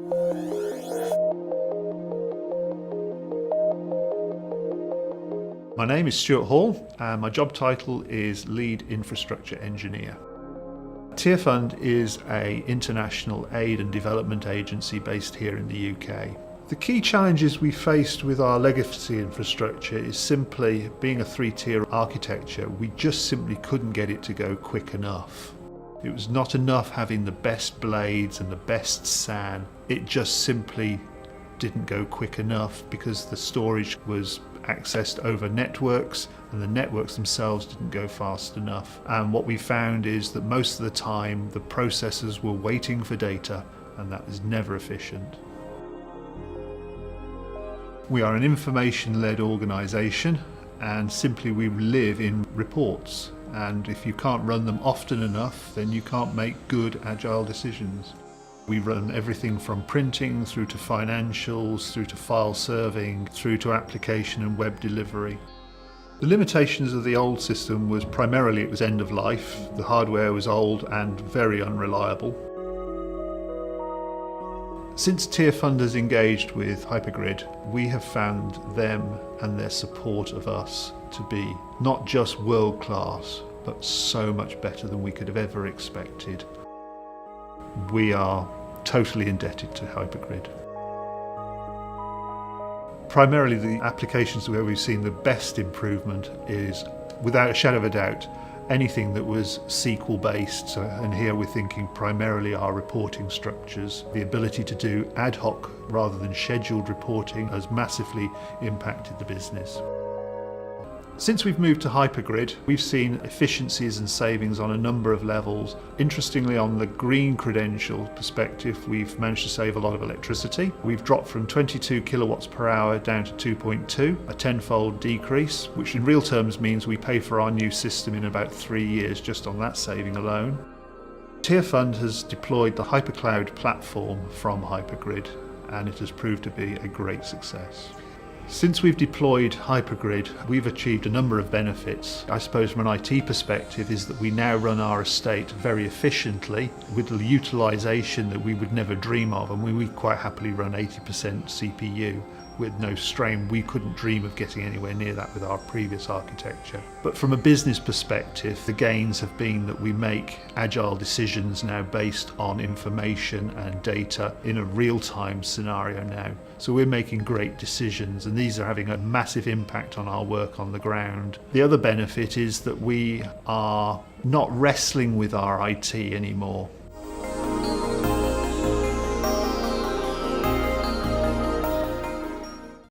My name is Stuart Hall and my job title is Lead Infrastructure Engineer. Tearfund is an international aid and development agency based here in the UK. The key challenges we faced with our legacy infrastructure is simply being a three-tier architecture. We just simply couldn't get it to go quick enough. It was not enough having the best blades and the best SAN. It just simply didn't go quick enough because the storage was accessed over networks and the networks themselves didn't go fast enough. And what we found is that most of the time the processors were waiting for data, and that was never efficient. We are an information-led organisation, and simply we live in reports, and if you can't run them often enough then you can't make good agile decisions. We run everything from printing through to financials, through to file serving, through to application and web delivery. The limitations of the old system was primarily it was end of life. The hardware was old and very unreliable. Since Tearfund has engaged with HyperGrid, we have found them and their support of us to be not just world class, but so much better than we could have ever expected. We are totally indebted to HyperGrid. Primarily the applications where we've seen the best improvement is, without a shadow of a doubt, anything that was SQL based, and here we're thinking primarily our reporting structures. The ability to do ad hoc rather than scheduled reporting has massively impacted the business. Since we've moved to HyperGrid, we've seen efficiencies and savings on a number of levels. Interestingly, on the green credential perspective, we've managed to save a lot of electricity. We've dropped from 22 kilowatts per hour down to 2.2, a 10-fold decrease, which in real terms means we pay for our new system in about 3 years just on that saving alone. Tearfund has deployed the HyperCloud platform from HyperGrid, and it has proved to be a great success. Since we've deployed HyperGrid, we've achieved a number of benefits. I suppose from an IT perspective is that we now run our estate very efficiently with the utilisation that we would never dream of, and we quite happily run 80% CPU with no strain. We couldn't dream of getting anywhere near that with our previous architecture. But from a business perspective, the gains have been that we make agile decisions now based on information and data in a real-time scenario now. So we're making great decisions, and these are having a massive impact on our work on the ground. The other benefit is that we are not wrestling with our IT anymore.